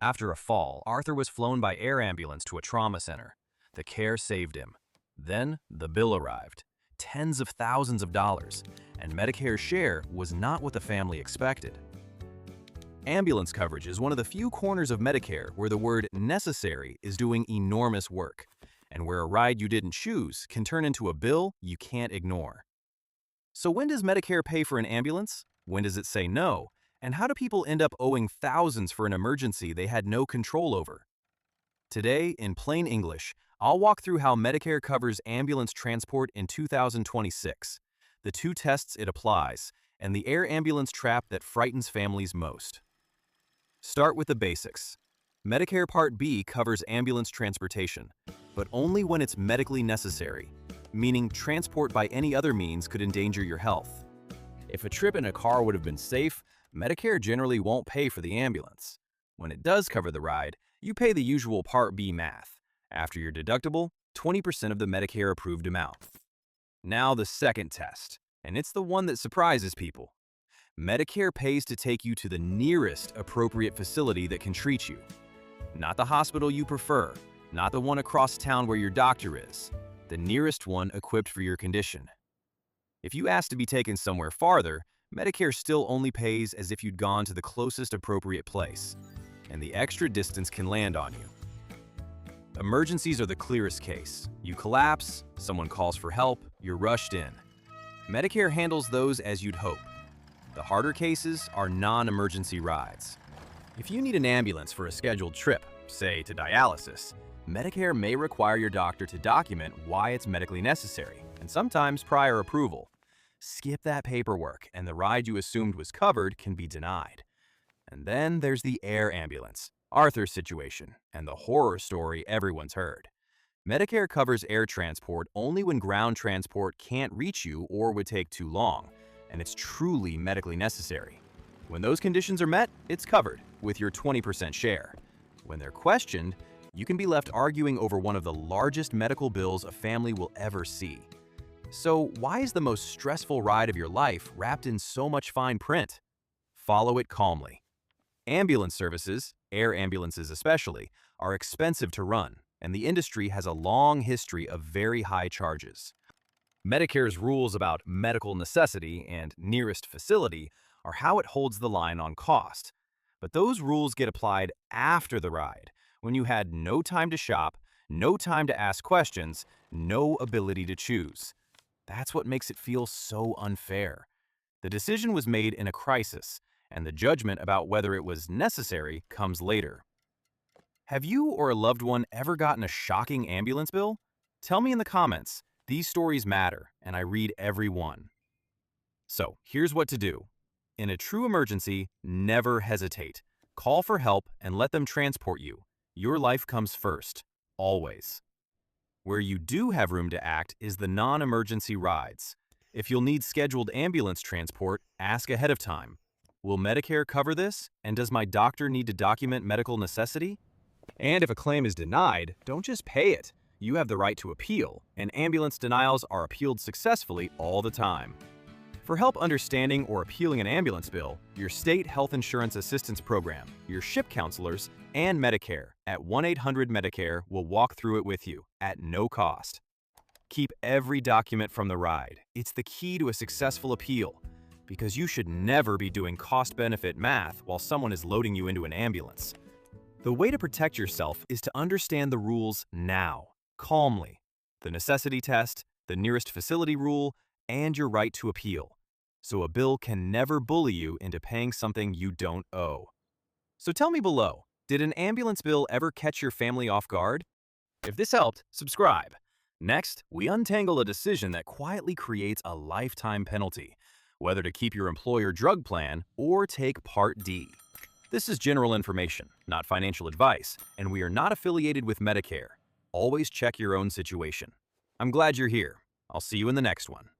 After a fall, Arthur was flown by air ambulance to a trauma center. The care saved him. Then, the bill arrived. Tens of thousands of dollars, and Medicare's share was not what the family expected. Ambulance coverage is one of the few corners of Medicare where the word necessary is doing enormous work, and where a ride you didn't choose can turn into a bill you can't ignore. So when does Medicare pay for an ambulance? When does it say no? And how do people end up owing thousands for an emergency they had no control over? Today, in plain English, I'll walk through how Medicare covers ambulance transport in 2026, the two tests it applies, and the air ambulance trap that frightens families most. Start with the basics. Medicare Part B covers ambulance transportation, but only when it's medically necessary, meaning transport by any other means could endanger your health. If a trip in a car would have been safe, Medicare generally won't pay for the ambulance. When it does cover the ride, you pay the usual Part B math. After your deductible, 20% of the Medicare-approved amount. Now the second test, and it's the one that surprises people. Medicare pays to take you to the nearest appropriate facility that can treat you. Not the hospital you prefer, not the one across town where your doctor is, the nearest one equipped for your condition. If you ask to be taken somewhere farther, Medicare still only pays as if you'd gone to the closest appropriate place, and the extra distance can land on you. Emergencies are the clearest case. You collapse, someone calls for help, you're rushed in. Medicare handles those as you'd hope. The harder cases are non-emergency rides. If you need an ambulance for a scheduled trip, say to dialysis, Medicare may require your doctor to document why it's medically necessary, and sometimes prior approval. Skip that paperwork, and the ride you assumed was covered can be denied. And then there's the air ambulance, Arthur's situation, and the horror story everyone's heard. Medicare covers air transport only when ground transport can't reach you or would take too long, and it's truly medically necessary. When those conditions are met, it's covered, with your 20% share. When they're questioned, you can be left arguing over one of the largest medical bills a family will ever see. So why is the most stressful ride of your life wrapped in so much fine print? Follow it calmly. Ambulance services, air ambulances especially, are expensive to run, and the industry has a long history of very high charges. Medicare's rules about medical necessity and nearest facility are how it holds the line on cost. But those rules get applied after the ride, when you had no time to shop, no time to ask questions, no ability to choose. That's what makes it feel so unfair. The decision was made in a crisis, and the judgment about whether it was necessary comes later. Have you or a loved one ever gotten a shocking ambulance bill? Tell me in the comments. These stories matter, and I read every one. So, here's what to do. In a true emergency, never hesitate. Call for help and let them transport you. Your life comes first, always. Where you do have room to act is the non-emergency rides. If you'll need scheduled ambulance transport, ask ahead of time. Will Medicare cover this? And does my doctor need to document medical necessity? And if a claim is denied, don't just pay it. You have the right to appeal, and ambulance denials are appealed successfully all the time. For help understanding or appealing an ambulance bill, your state health insurance assistance program, your SHIP counselors, and Medicare at 1-800-MEDICARE will walk through it with you at no cost. Keep every document from the ride. It's the key to a successful appeal, because you should never be doing cost-benefit math while someone is loading you into an ambulance. The way to protect yourself is to understand the rules now, calmly. The necessity test, the nearest facility rule, and your right to appeal. So a bill can never bully you into paying something you don't owe. So tell me below, did an ambulance bill ever catch your family off guard? If this helped, subscribe. Next, we untangle a decision that quietly creates a lifetime penalty, whether to keep your employer drug plan or take Part D. This is general information, not financial advice, and we are not affiliated with Medicare. Always check your own situation. I'm glad you're here. I'll see you in the next one.